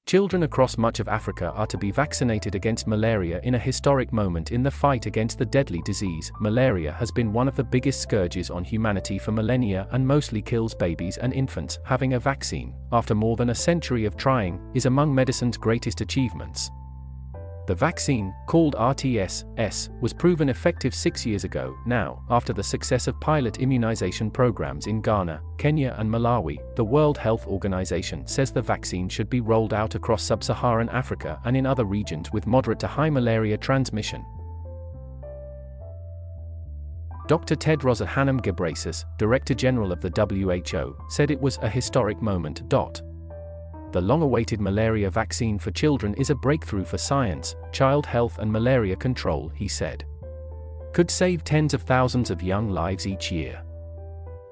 Children across much of Africa are to be vaccinated against malaria in a historic moment in the fight against the deadly disease. Malaria has been one of the biggest scourges on humanity for millennia and mostly kills babies and infants. Having a vaccine, after more than a century of trying, is among medicine's greatest achievements. The vaccine, called RTS-S, was proven effective 6 years ago. Now, after the success of pilot immunization programs in Ghana, Kenya and Malawi, the World Health Organization says the vaccine should be rolled out across sub-Saharan Africa and in other regions with moderate to high malaria transmission. Dr. Tedros Adhanom Ghebreyesus, Director General of the WHO, said it was a historic moment. The long-awaited malaria vaccine for children is a breakthrough for science, child health and malaria control, he said. Could save tens of thousands of young lives each year.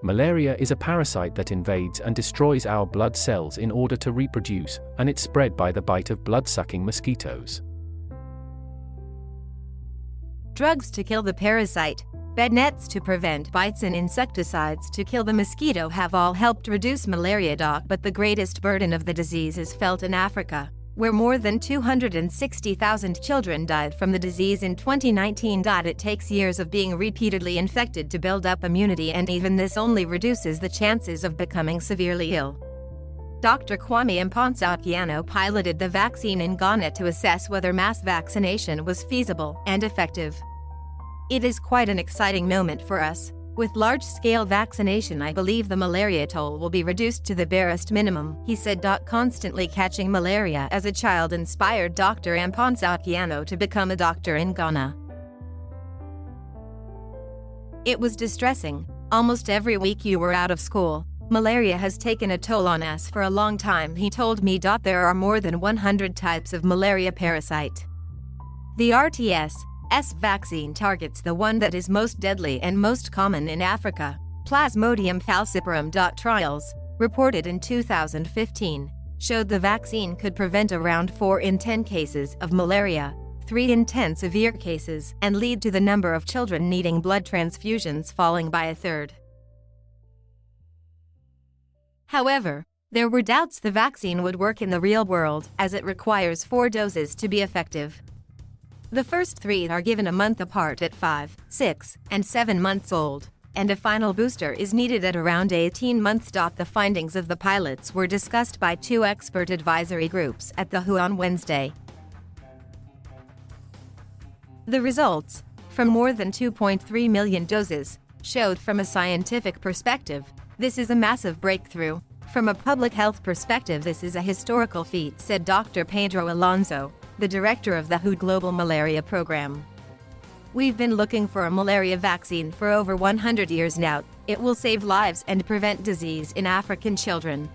Malaria is a parasite that invades and destroys our blood cells in order to reproduce, and it's spread by the bite of blood-sucking mosquitoes. Drugs to kill the parasite, bed nets to prevent bites and insecticides to kill the mosquito have all helped reduce malaria. But the greatest burden of the disease is felt in Africa, where more than 260,000 children died from the disease in 2019. It takes years of being repeatedly infected to build up immunity, and even this only reduces the chances of becoming severely ill. Dr. Kwame Mponsa piloted the vaccine in Ghana to assess whether mass vaccination was feasible and effective. It is quite an exciting moment for us. With large-scale vaccination, I believe the malaria toll will be reduced to the barest minimum, he said. Constantly catching malaria as a child inspired Dr. Mponsa to become a doctor in Ghana. It was distressing. Almost every week you were out of school. Malaria has taken a toll on us for a long time, he told me. There are more than 100 types of malaria parasite. The RTS-S vaccine targets the one that is most deadly and most common in Africa, Plasmodium falciparum. Trials, reported in 2015, showed the vaccine could prevent around 4 in 10 cases of malaria, 3 in 10 severe cases, and lead to the number of children needing blood transfusions falling by a third. However, there were doubts the vaccine would work in the real world, as it requires 4 doses to be effective. The first 3 are given a month apart at 5, 6, and 7 months old, and a final booster is needed at around 18 months. The findings of the pilots were discussed by 2 expert advisory groups at the WHO on Wednesday. The results, from more than 2.3 million doses, showed from a scientific perspective, this is a massive breakthrough. From a public health perspective, this is a historical feat, said Dr. Pedro Alonso, the director of the WHO Global Malaria Program. We've been looking for a malaria vaccine for over 100 years now. It will save lives and prevent disease in African children.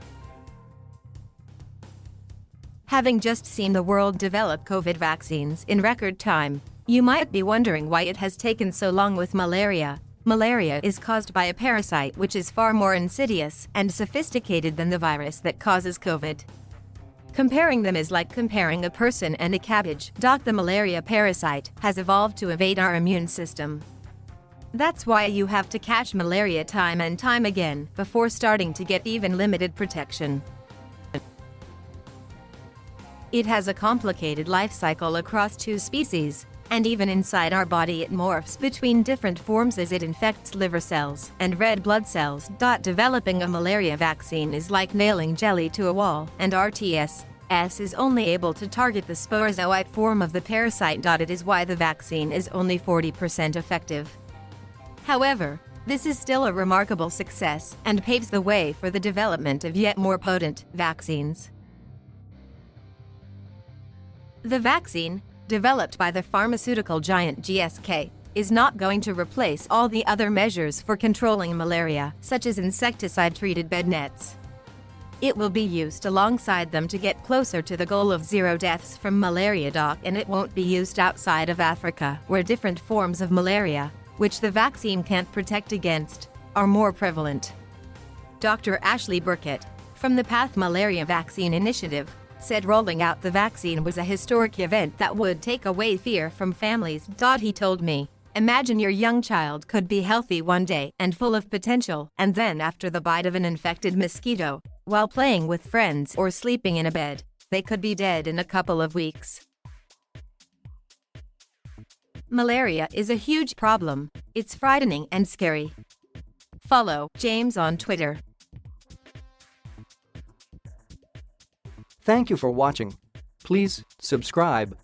Having just seen the world develop COVID vaccines in record time, you might be wondering why it has taken so long with malaria. Malaria is caused by a parasite which is far more insidious and sophisticated than the virus that causes COVID. Comparing them is like comparing a person and a cabbage. The malaria parasite has evolved to evade our immune system. That's why you have to catch malaria time and time again before starting to get even limited protection. It has a complicated life cycle across 2 species, and even inside our body it morphs between different forms as it infects liver cells and red blood cells. Developing a malaria vaccine is like nailing jelly to a wall, and RTS-S is only able to target the sporozoite form of the parasite. It is why the vaccine is only 40% effective. However, this is still a remarkable success and paves the way for the development of yet more potent vaccines. The vaccine, developed by the pharmaceutical giant GSK, is not going to replace all the other measures for controlling malaria, such as insecticide-treated bed nets. It will be used alongside them to get closer to the goal of 0 deaths from malaria. And it won't be used outside of Africa, where different forms of malaria, which the vaccine can't protect against, are more prevalent. Dr. Ashley Burkett, from the Path Malaria Vaccine Initiative, said rolling out the vaccine was a historic event that would take away fear from families. He told me, imagine your young child could be healthy one day and full of potential, and then after the bite of an infected mosquito, while playing with friends or sleeping in a bed, They could be dead in a couple of weeks. Malaria is a huge problem. It's frightening and scary. Follow James on Twitter. Thank you for watching. Please subscribe.